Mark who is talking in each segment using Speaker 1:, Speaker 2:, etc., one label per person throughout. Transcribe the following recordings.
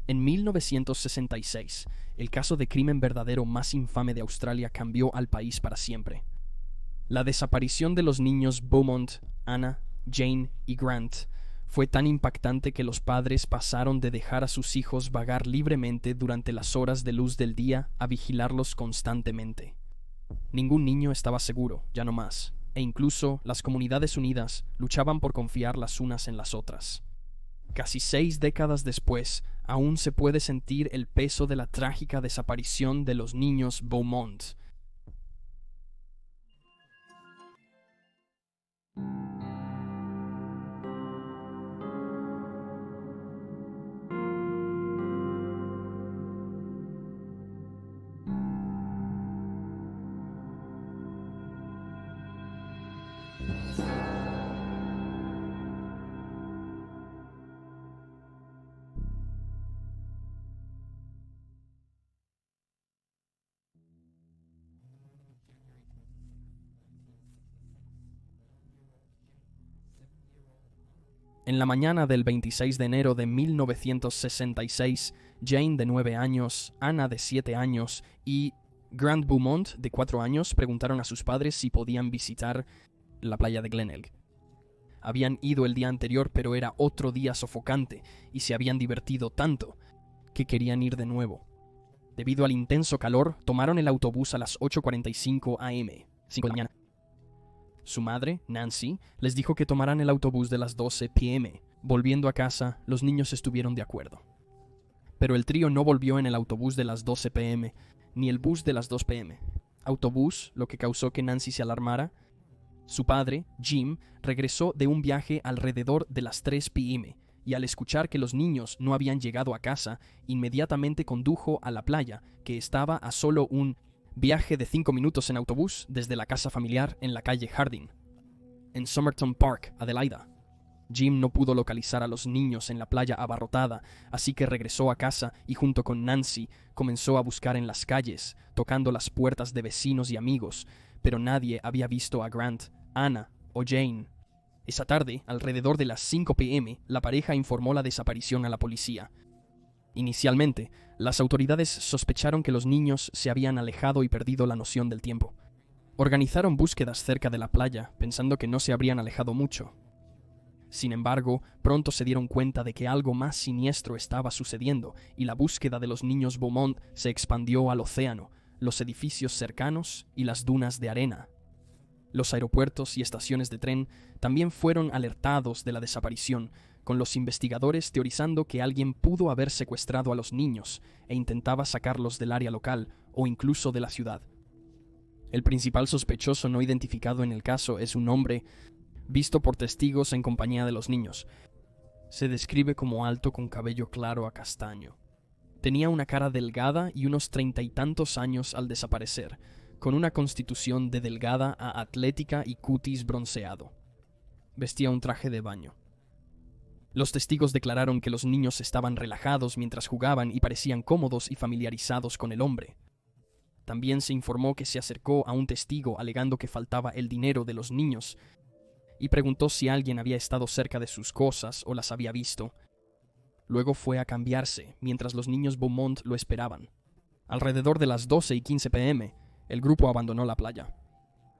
Speaker 1: En 1966, el caso de crimen verdadero más infame de Australia cambió al país para siempre. La desaparición de los niños Beaumont, Anna, Jane y Grant fue tan impactante que los padres pasaron de dejar a sus hijos vagar libremente durante las horas de luz del día a vigilarlos constantemente. Ningún niño estaba seguro, ya no más, e incluso las comunidades unidas luchaban por confiar las unas en las otras. Casi 6 décadas después, aún se puede sentir el peso de la trágica desaparición de los niños Beaumont. En la mañana del 26 de enero de 1966, Jane, de 9 años, Anna, de 7 años, y Grant Beaumont, de 4 años, preguntaron a sus padres si podían visitar la playa de Glenelg. Habían ido el día anterior, pero era otro día sofocante, y se habían divertido tanto que querían ir de nuevo. Debido al intenso calor, tomaron el autobús a las 8:45 am, 5 de la mañana. Su madre, Nancy, les dijo que tomaran el autobús de las 12 p.m. Volviendo a casa, los niños estuvieron de acuerdo. Pero el trío no volvió en el autobús de las 12 p.m., ni el bus de las 2 p.m. Autobús, lo que causó que Nancy se alarmara. Su padre, Jim, regresó de un viaje alrededor de las 3 p.m., y al escuchar que los niños no habían llegado a casa, inmediatamente condujo a la playa, que estaba a solo un viaje de 5 minutos en autobús desde la casa familiar en la calle Harding, en Somerton Park, Adelaida. Jim no pudo localizar a los niños en la playa abarrotada, así que regresó a casa y junto con Nancy comenzó a buscar en las calles, tocando las puertas de vecinos y amigos, pero nadie había visto a Grant, Anna o Jane. Esa tarde, alrededor de las 5 p.m., la pareja informó la desaparición a la policía. Inicialmente, las autoridades sospecharon que los niños se habían alejado y perdido la noción del tiempo. Organizaron búsquedas cerca de la playa, pensando que no se habrían alejado mucho. Sin embargo, pronto se dieron cuenta de que algo más siniestro estaba sucediendo, y la búsqueda de los niños Beaumont se expandió al océano, los edificios cercanos y las dunas de arena. Los aeropuertos y estaciones de tren también fueron alertados de la desaparición, con los investigadores teorizando que alguien pudo haber secuestrado a los niños e intentaba sacarlos del área local o incluso de la ciudad. El principal sospechoso no identificado en el caso es un hombre visto por testigos en compañía de los niños. Se describe como alto con cabello claro a castaño. Tenía una cara delgada y unos 30 y tantos años al desaparecer, con una constitución de delgada a atlética y cutis bronceado. Vestía un traje de baño. Los testigos declararon que los niños estaban relajados mientras jugaban y parecían cómodos y familiarizados con el hombre. También se informó que se acercó a un testigo alegando que faltaba el dinero de los niños y preguntó si alguien había estado cerca de sus cosas o las había visto. Luego fue a cambiarse mientras los niños Beaumont lo esperaban. Alrededor de las 12:15 p.m., el grupo abandonó la playa.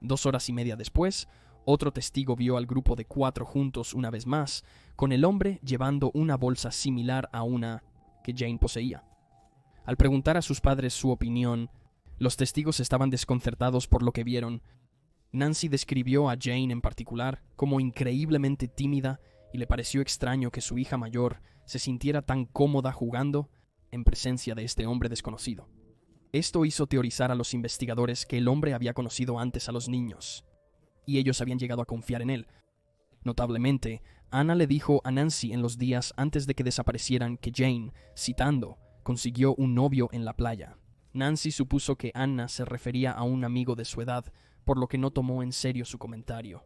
Speaker 1: 2 horas y media después, otro testigo vio al grupo de 4 juntos una vez más, con el hombre llevando una bolsa similar a una que Jane poseía. Al preguntar a sus padres su opinión, los testigos estaban desconcertados por lo que vieron. Nancy describió a Jane en particular como increíblemente tímida y le pareció extraño que su hija mayor se sintiera tan cómoda jugando en presencia de este hombre desconocido. Esto hizo teorizar a los investigadores que el hombre había conocido antes a los niños, y ellos habían llegado a confiar en él. Notablemente, Anna le dijo a Nancy en los días antes de que desaparecieran que Jane, citando, consiguió un novio en la playa. Nancy supuso que Anna se refería a un amigo de su edad, por lo que no tomó en serio su comentario.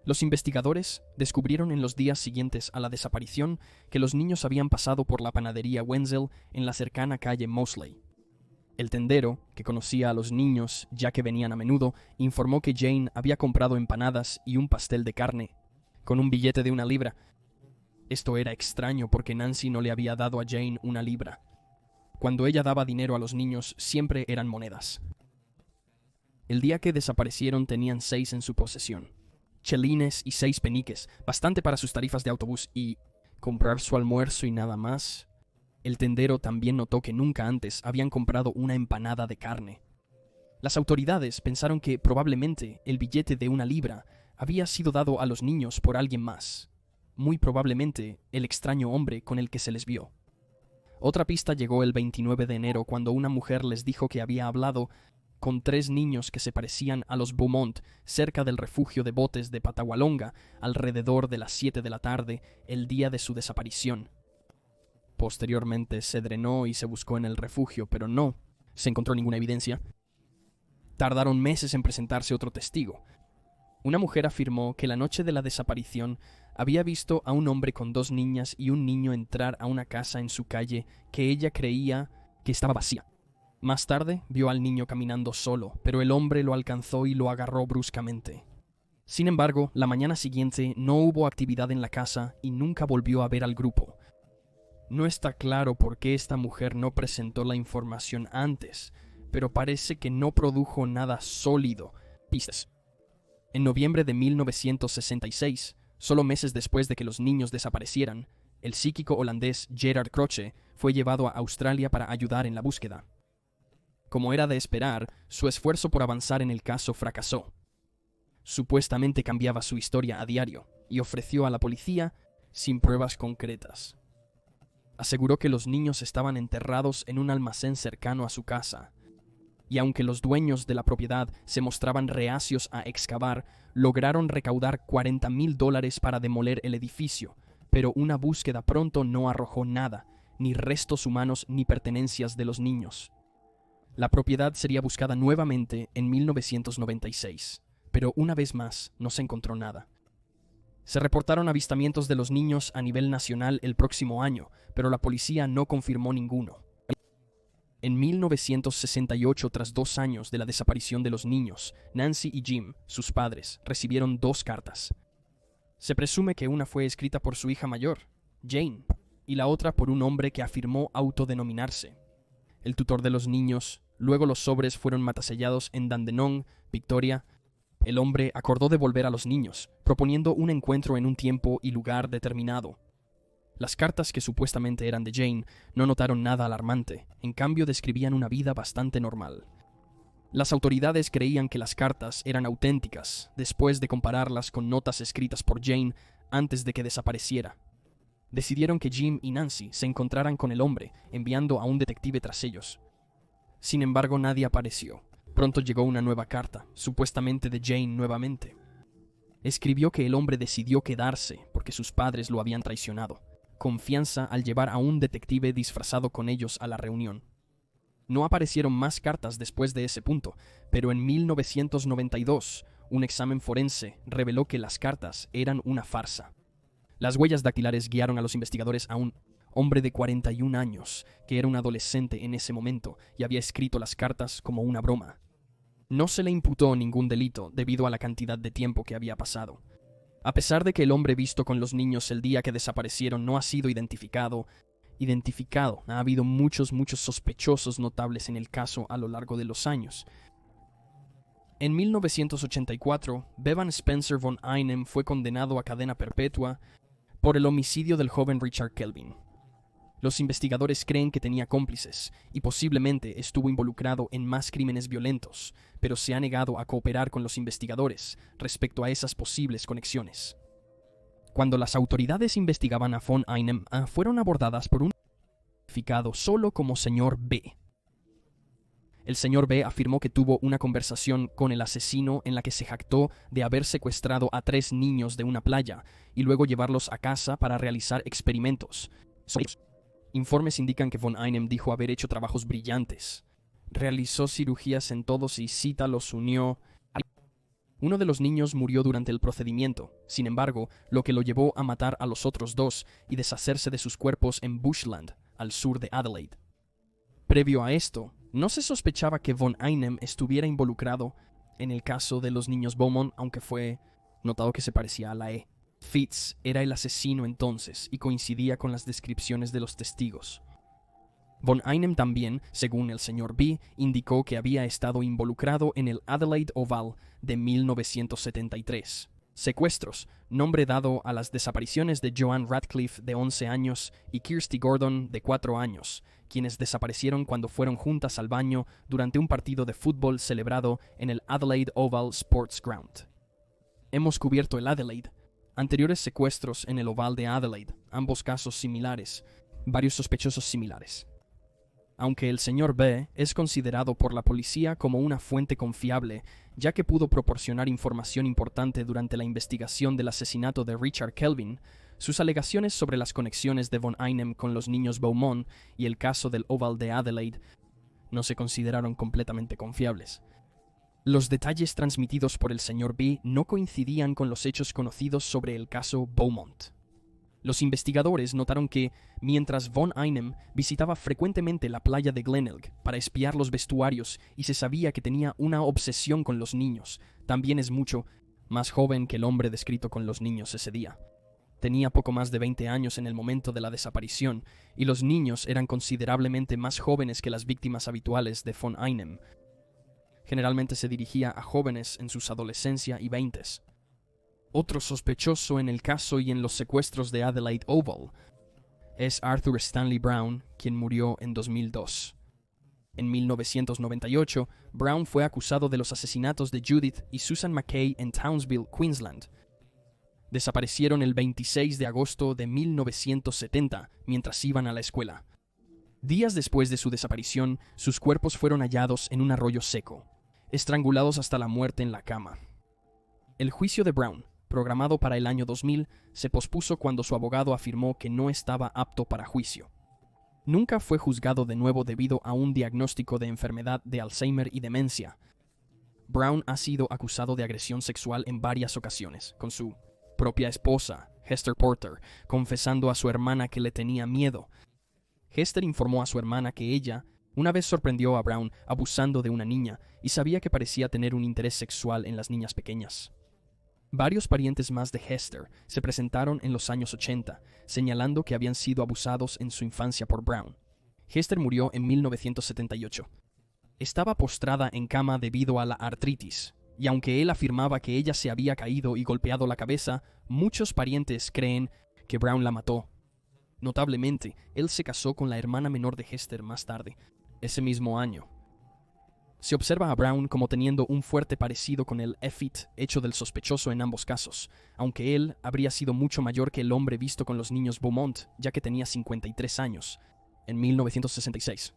Speaker 1: Los investigadores descubrieron en los días siguientes a la desaparición que los niños habían pasado por la panadería Wenzel en la cercana calle Mosley. El tendero, que conocía a los niños ya que venían a menudo, informó que Jane había comprado empanadas y un pastel de carne, con un billete de 1 libra. Esto era extraño porque Nancy no le había dado a Jane una libra. Cuando ella daba dinero a los niños, siempre eran monedas. El día que desaparecieron tenían 6 en su posesión. Chelines y 6 peniques, bastante para sus tarifas de autobús y comprar su almuerzo y nada más. El tendero también notó que nunca antes habían comprado una empanada de carne. Las autoridades pensaron que probablemente el billete de una libra había sido dado a los niños por alguien más. Muy probablemente el extraño hombre con el que se les vio. Otra pista llegó el 29 de enero cuando una mujer les dijo que había hablado con 3 niños que se parecían a los Beaumont cerca del refugio de botes de Patagualonga alrededor de las 7 de la tarde el día de su desaparición. Posteriormente se drenó y se buscó en el refugio, pero no se encontró ninguna evidencia. Tardaron meses en presentarse otro testigo. Una mujer afirmó que la noche de la desaparición había visto a un hombre con 2 niñas y un niño entrar a una casa en su calle que ella creía que estaba vacía. Más tarde vio al niño caminando solo, pero el hombre lo alcanzó y lo agarró bruscamente. Sin embargo, la mañana siguiente no hubo actividad en la casa y nunca volvió a ver al grupo. No está claro por qué esta mujer no presentó la información antes, pero parece que no produjo nada sólido. Pistas. En noviembre de 1966, solo meses después de que los niños desaparecieran, el psíquico holandés Gerard Croce fue llevado a Australia para ayudar en la búsqueda. Como era de esperar, su esfuerzo por avanzar en el caso fracasó. Supuestamente cambiaba su historia a diario y ofreció a la policía sin pruebas concretas. Aseguró que los niños estaban enterrados en un almacén cercano a su casa. Y aunque los dueños de la propiedad se mostraban reacios a excavar, lograron recaudar $40,000 para demoler el edificio, pero una búsqueda pronto no arrojó nada, ni restos humanos ni pertenencias de los niños. La propiedad sería buscada nuevamente en 1996, pero una vez más no se encontró nada. Se reportaron avistamientos de los niños a nivel nacional el próximo año, pero la policía no confirmó ninguno. En 1968, tras 2 años de la desaparición de los niños, Nancy y Jim, sus padres, recibieron 2 cartas. Se presume que una fue escrita por su hija mayor, Jane, y la otra por un hombre que afirmó autodenominarse el tutor de los niños. Luego los sobres fueron matasellados en Dandenong, Victoria. El hombre acordó devolver a los niños, proponiendo un encuentro en un tiempo y lugar determinado. Las cartas, que supuestamente eran de Jane, no notaron nada alarmante, en cambio describían una vida bastante normal. Las autoridades creían que las cartas eran auténticas, después de compararlas con notas escritas por Jane antes de que desapareciera. Decidieron que Jim y Nancy se encontraran con el hombre, enviando a un detective tras ellos. Sin embargo, nadie apareció. Pronto llegó una nueva carta, supuestamente de Jane nuevamente. Escribió que el hombre decidió quedarse porque sus padres lo habían traicionado. Confianza al llevar a un detective disfrazado con ellos a la reunión. No aparecieron más cartas después de ese punto, pero en 1992, un examen forense reveló que las cartas eran una farsa. Las huellas dactilares guiaron a los investigadores a un hombre de 41 años, que era un adolescente en ese momento y había escrito las cartas como una broma. No se le imputó ningún delito debido a la cantidad de tiempo que había pasado. A pesar de que el hombre visto con los niños el día que desaparecieron no ha sido identificado, ha habido muchos sospechosos notables en el caso a lo largo de los años. En 1984, Bevan Spencer von Einem fue condenado a cadena perpetua por el homicidio del joven Richard Kelvin. Los investigadores creen que tenía cómplices y posiblemente estuvo involucrado en más crímenes violentos, pero se ha negado a cooperar con los investigadores respecto a esas posibles conexiones. Cuando las autoridades investigaban a von Einem, fueron abordadas por un identificado solo como señor B. El señor B afirmó que tuvo una conversación con el asesino en la que se jactó de haber secuestrado a 3 niños de una playa y luego llevarlos a casa para realizar experimentos. Informes indican que von Einem dijo haber hecho trabajos brillantes. Realizó cirugías en todos y cita los unió. Uno de los niños murió durante el procedimiento, sin embargo, lo que lo llevó a matar a los otros 2 y deshacerse de sus cuerpos en Bushland, al sur de Adelaide. Previo a esto, no se sospechaba que von Einem estuviera involucrado en el caso de los niños Beaumont, aunque fue notado que se parecía a la E. Fitz era el asesino entonces y coincidía con las descripciones de los testigos. Von Einem también, según el señor B, indicó que había estado involucrado en el Adelaide Oval de 1973. Secuestros, nombre dado a las desapariciones de Joanne Radcliffe, de 11 años, y Kirsty Gordon, de 4 años, quienes desaparecieron cuando fueron juntas al baño durante un partido de fútbol celebrado en el Adelaide Oval Sports Ground. Hemos cubierto el Adelaide. Anteriores secuestros en el Oval de Adelaide, ambos casos similares, varios sospechosos similares. Aunque el señor B es considerado por la policía como una fuente confiable, ya que pudo proporcionar información importante durante la investigación del asesinato de Richard Kelvin, sus alegaciones sobre las conexiones de Von Einem con los niños Beaumont y el caso del Oval de Adelaide no se consideraron completamente confiables. Los detalles transmitidos por el señor B no coincidían con los hechos conocidos sobre el caso Beaumont. Los investigadores notaron que, mientras Von Einem visitaba frecuentemente la playa de Glenelg para espiar los vestuarios y se sabía que tenía una obsesión con los niños, también es mucho más joven que el hombre descrito con los niños ese día. Tenía poco más de 20 años en el momento de la desaparición, y los niños eran considerablemente más jóvenes que las víctimas habituales de Von Einem. Generalmente se dirigía a jóvenes en sus adolescencia y veintes. Otro sospechoso en el caso y en los secuestros de Adelaide Oval es Arthur Stanley Brown, quien murió en 2002. En 1998, Brown fue acusado de los asesinatos de Judith y Susan McKay en Townsville, Queensland. Desaparecieron el 26 de agosto de 1970 mientras iban a la escuela. Días después de su desaparición, sus cuerpos fueron hallados en un arroyo seco, estrangulados hasta la muerte en la cama. El juicio de Brown, programado para el año 2000, se pospuso cuando su abogado afirmó que no estaba apto para juicio. Nunca fue juzgado de nuevo debido a un diagnóstico de enfermedad de Alzheimer y demencia. Brown ha sido acusado de agresión sexual en varias ocasiones, con su propia esposa, Hester Porter, confesando a su hermana que le tenía miedo. Hester informó a su hermana que ella una vez sorprendió a Brown abusando de una niña y sabía que parecía tener un interés sexual en las niñas pequeñas. Varios parientes más de Hester se presentaron en los años 80, señalando que habían sido abusados en su infancia por Brown. Hester murió en 1978. Estaba postrada en cama debido a la artritis, y aunque él afirmaba que ella se había caído y golpeado la cabeza, muchos parientes creen que Brown la mató. Notablemente, él se casó con la hermana menor de Hester más tarde, ese mismo año. Se observa a Brown como teniendo un fuerte parecido con el EFIT hecho del sospechoso en ambos casos, aunque él habría sido mucho mayor que el hombre visto con los niños Beaumont, ya que tenía 53 años, en 1966.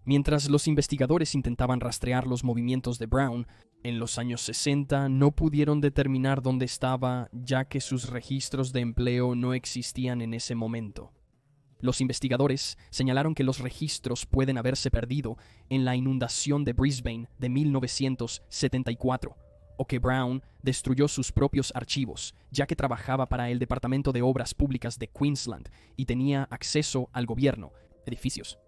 Speaker 1: Mientras los investigadores intentaban rastrear los movimientos de Brown, en los años 60 no pudieron determinar dónde estaba, ya que sus registros de empleo no existían en ese momento. Los investigadores señalaron que los registros pueden haberse perdido en la inundación de Brisbane de 1974, o que Brown destruyó sus propios archivos, ya que trabajaba para el Departamento de Obras Públicas de Queensland y tenía acceso al gobierno, edificios.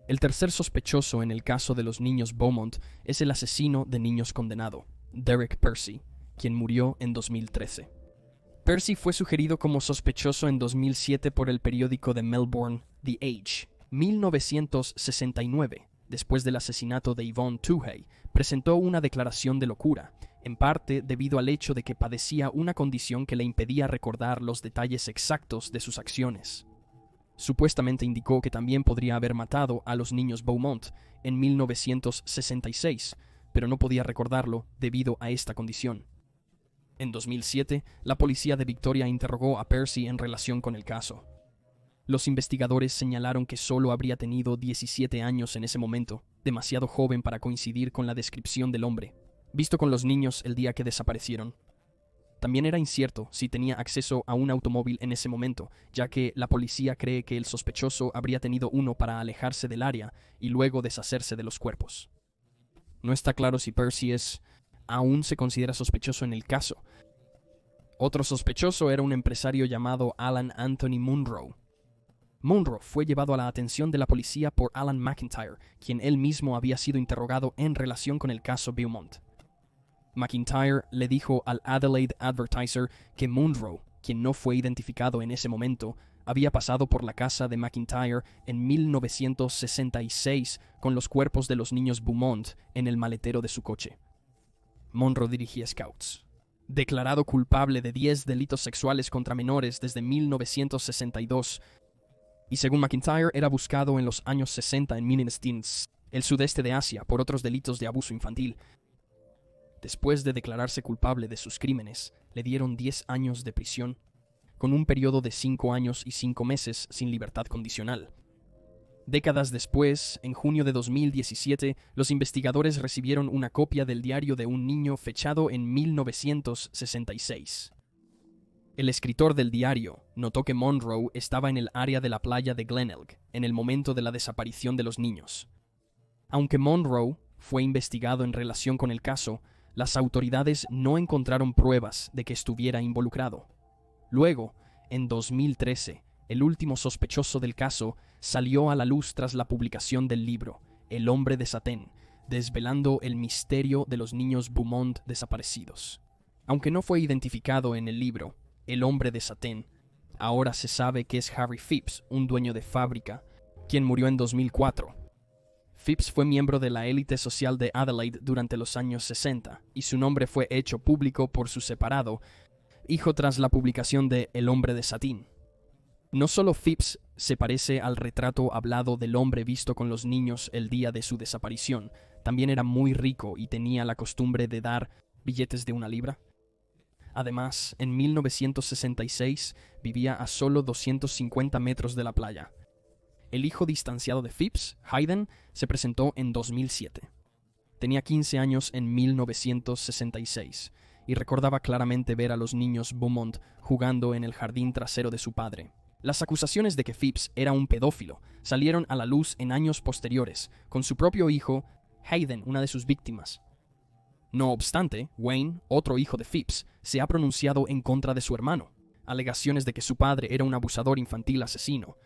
Speaker 1: El tercer sospechoso en el caso de los niños Beaumont es el asesino de niños condenado, Derek Percy, quien murió en 2013. Percy fue sugerido como sospechoso en 2007 por el periódico de Melbourne, The Age. 1969, después del asesinato de Yvonne Toohey, presentó una declaración de locura, en parte debido al hecho de que padecía una condición que le impedía recordar los detalles exactos de sus acciones. Supuestamente indicó que también podría haber matado a los niños Beaumont en 1966, pero no podía recordarlo debido a esta condición. En 2007, la policía de Victoria interrogó a Percy en relación con el caso. Los investigadores señalaron que solo habría tenido 17 años en ese momento, demasiado joven para coincidir con la descripción del hombre, visto con los niños el día que desaparecieron. También era incierto si tenía acceso a un automóvil en ese momento, ya que la policía cree que el sospechoso habría tenido uno para alejarse del área y luego deshacerse de los cuerpos. No está claro si Percy aún se considera sospechoso en el caso. Otro sospechoso era un empresario llamado Alan Anthony Munro. Munro fue llevado a la atención de la policía por Alan McIntyre, quien él mismo había sido interrogado en relación con el caso Beaumont. McIntyre le dijo al Adelaide Advertiser que Munro quien no fue identificado en ese momento, había pasado por la casa de McIntyre en 1966 con los cuerpos de los niños Beaumont en el maletero de su coche. Monroe dirigía Scouts. Declarado culpable de 10 delitos sexuales contra menores desde 1962, y según McIntyre era buscado en los años 60 en Minnesota, el sudeste de Asia, por otros delitos de abuso infantil. Después de declararse culpable de sus crímenes, le dieron 10 años de prisión, con un periodo de 5 años y 5 meses sin libertad condicional. Décadas después, en junio de 2017, los investigadores recibieron una copia del diario de un niño fechado en 1966. El escritor del diario notó que Monroe estaba en el área de la playa de Glenelg en el momento de la desaparición de los niños. Aunque Monroe fue investigado en relación con el caso, las autoridades no encontraron pruebas de que estuviera involucrado. Luego, en 2013, el último sospechoso del caso salió a la luz tras la publicación del libro El hombre de Satén, desvelando el misterio de los niños Beaumont desaparecidos. Aunque no fue identificado en el libro El hombre de Satén, ahora se sabe que es Harry Phipps, un dueño de fábrica, quien murió en 2004. Phipps fue miembro de la élite social de Adelaide durante los años 60, y su nombre fue hecho público por su separado hijo tras la publicación de El hombre de Satín. No solo Phipps se parece al retrato hablado del hombre visto con los niños el día de su desaparición, también era muy rico y tenía la costumbre de dar billetes de 1 libra. Además, en 1966 vivía a solo 250 metros de la playa. El hijo distanciado de Phipps, Hayden, se presentó en 2007. Tenía 15 años en 1966 y recordaba claramente ver a los niños Beaumont jugando en el jardín trasero de su padre. Las acusaciones de que Phipps era un pedófilo salieron a la luz en años posteriores, con su propio hijo, Hayden, una de sus víctimas. No obstante, Wayne, otro hijo de Phipps, se ha pronunciado en contra de su hermano. Alegaciones de que su padre era un abusador infantil asesino.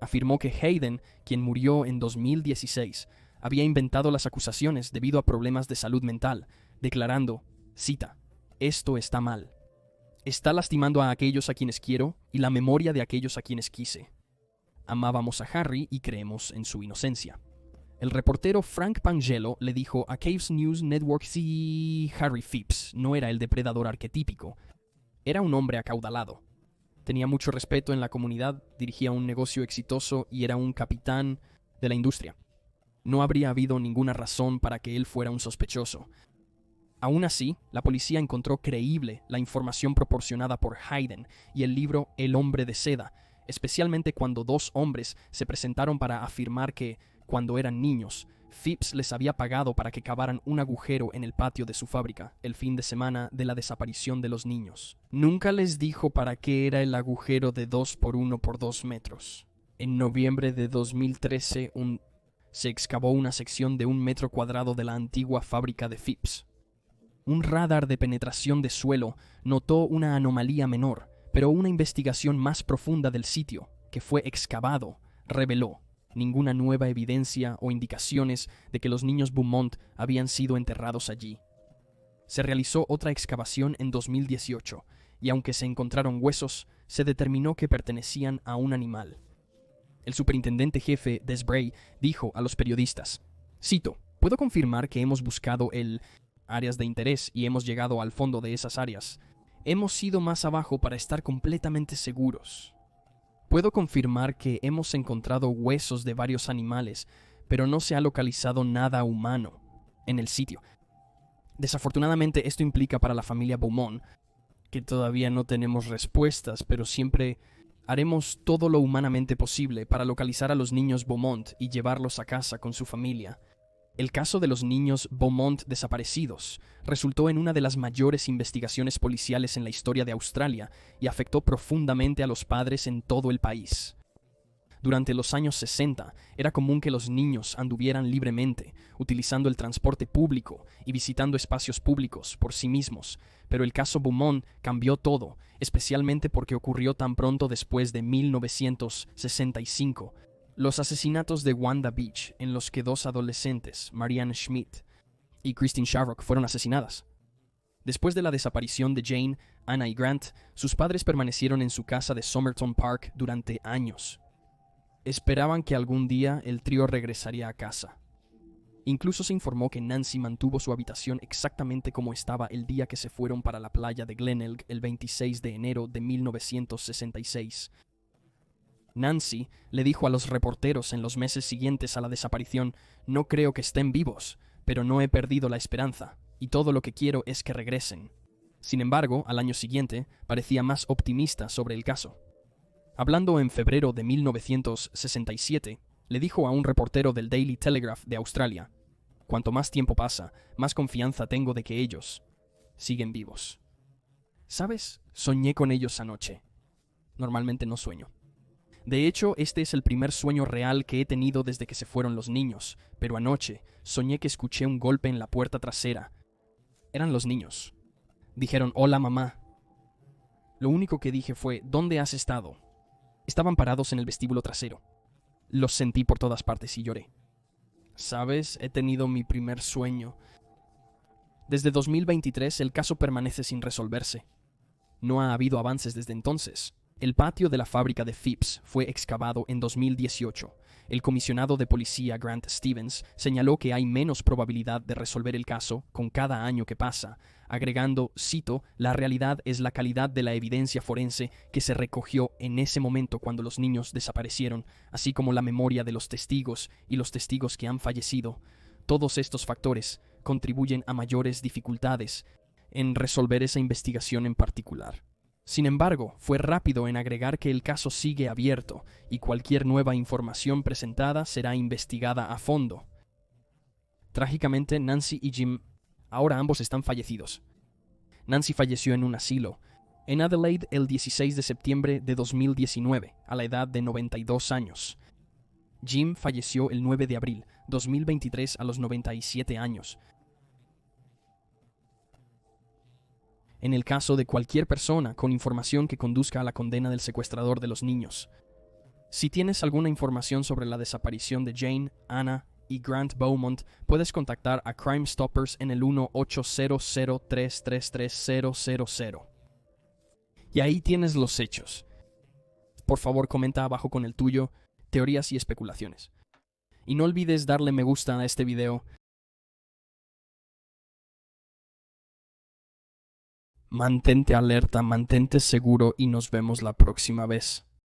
Speaker 1: Afirmó que Hayden, quien murió en 2016, había inventado las acusaciones debido a problemas de salud mental, declarando, cita, «Esto está mal. Está lastimando a aquellos a quienes quiero y la memoria de aquellos a quienes quise. Amábamos a Harry y creemos en su inocencia». El reportero Frank Pangelo le dijo a Caves News Network si Harry Phipps no era el depredador arquetípico. Era un hombre acaudalado. Tenía mucho respeto en la comunidad, dirigía un negocio exitoso y era un capitán de la industria. No habría habido ninguna razón para que él fuera un sospechoso. Aún así, la policía encontró creíble la información proporcionada por Hayden y el libro El hombre de seda, especialmente cuando 2 hombres se presentaron para afirmar que, cuando eran niños, Phipps les había pagado para que cavaran un agujero en el patio de su fábrica el fin de semana de la desaparición de los niños. Nunca les dijo para qué era el agujero de 2 por 1 por 2 metros. En noviembre de 2013 se excavó una sección de 1 metro cuadrado de la antigua fábrica de Phipps. Un radar de penetración de suelo notó una anomalía menor, pero una investigación más profunda del sitio, que fue excavado, reveló ninguna nueva evidencia o indicaciones de que los niños Beaumont habían sido enterrados allí. Se realizó otra excavación en 2018, y aunque se encontraron huesos, se determinó que pertenecían a un animal. El superintendente jefe Des Bray dijo a los periodistas, cito, «Puedo confirmar que hemos buscado áreas de interés y hemos llegado al fondo de esas áreas. Hemos ido más abajo para estar completamente seguros. Puedo confirmar que hemos encontrado huesos de varios animales, pero no se ha localizado nada humano en el sitio. Desafortunadamente, esto implica para la familia Beaumont que todavía no tenemos respuestas, pero siempre haremos todo lo humanamente posible para localizar a los niños Beaumont y llevarlos a casa con su familia». El caso de los niños Beaumont desaparecidos resultó en una de las mayores investigaciones policiales en la historia de Australia y afectó profundamente a los padres en todo el país. Durante los años 60 era común que los niños anduvieran libremente, utilizando el transporte público y visitando espacios públicos por sí mismos, pero el caso Beaumont cambió todo, especialmente porque ocurrió tan pronto después de 1965. Los asesinatos de Wanda Beach, en los que 2 adolescentes, Marianne Schmidt y Christine Sharrock, fueron asesinadas. Después de la desaparición de Jane, Anna y Grant, sus padres permanecieron en su casa de Somerton Park durante años. Esperaban que algún día el trío regresaría a casa. Incluso se informó que Nancy mantuvo su habitación exactamente como estaba el día que se fueron para la playa de Glenelg el 26 de enero de 1966. Nancy le dijo a los reporteros en los meses siguientes a la desaparición: «No creo que estén vivos, pero no he perdido la esperanza, y todo lo que quiero es que regresen». Sin embargo, al año siguiente, parecía más optimista sobre el caso. Hablando en febrero de 1967, le dijo a un reportero del Daily Telegraph de Australia: «Cuanto más tiempo pasa, más confianza tengo de que ellos siguen vivos. ¿Sabes? Soñé con ellos anoche. Normalmente no sueño. De hecho, este es el primer sueño real que he tenido desde que se fueron los niños, pero anoche soñé que escuché un golpe en la puerta trasera. Eran los niños. Dijeron: «Hola, mamá». Lo único que dije fue: «¿Dónde has estado?». Estaban parados en el vestíbulo trasero. Los sentí por todas partes y lloré. ¿Sabes? He tenido mi primer sueño. Desde 2023 el caso permanece sin resolverse. No ha habido avances desde entonces. El patio de la fábrica de Phipps fue excavado en 2018. El comisionado de policía Grant Stevens señaló que hay menos probabilidad de resolver el caso con cada año que pasa, agregando, cito: «La realidad es la calidad de la evidencia forense que se recogió en ese momento cuando los niños desaparecieron, así como la memoria de los testigos y los testigos que han fallecido. Todos estos factores contribuyen a mayores dificultades en resolver esa investigación en particular». Sin embargo, fue rápido en agregar que el caso sigue abierto y cualquier nueva información presentada será investigada a fondo. Trágicamente, Nancy y Jim ahora ambos están fallecidos. Nancy falleció en un asilo en Adelaide el 16 de septiembre de 2019, a la edad de 92 años. Jim falleció el 9 de abril 2023 a los 97 años. En el caso de cualquier persona con información que conduzca a la condena del secuestrador de los niños. Si tienes alguna información sobre la desaparición de Jane, Anna y Grant Beaumont, puedes contactar a Crime Stoppers en el 1-800-333-000. Y ahí tienes los hechos. Por favor, comenta abajo con el tuyo, teorías y especulaciones. Y no olvides darle me gusta a este video. Mantente alerta, mantente seguro y nos vemos la próxima vez.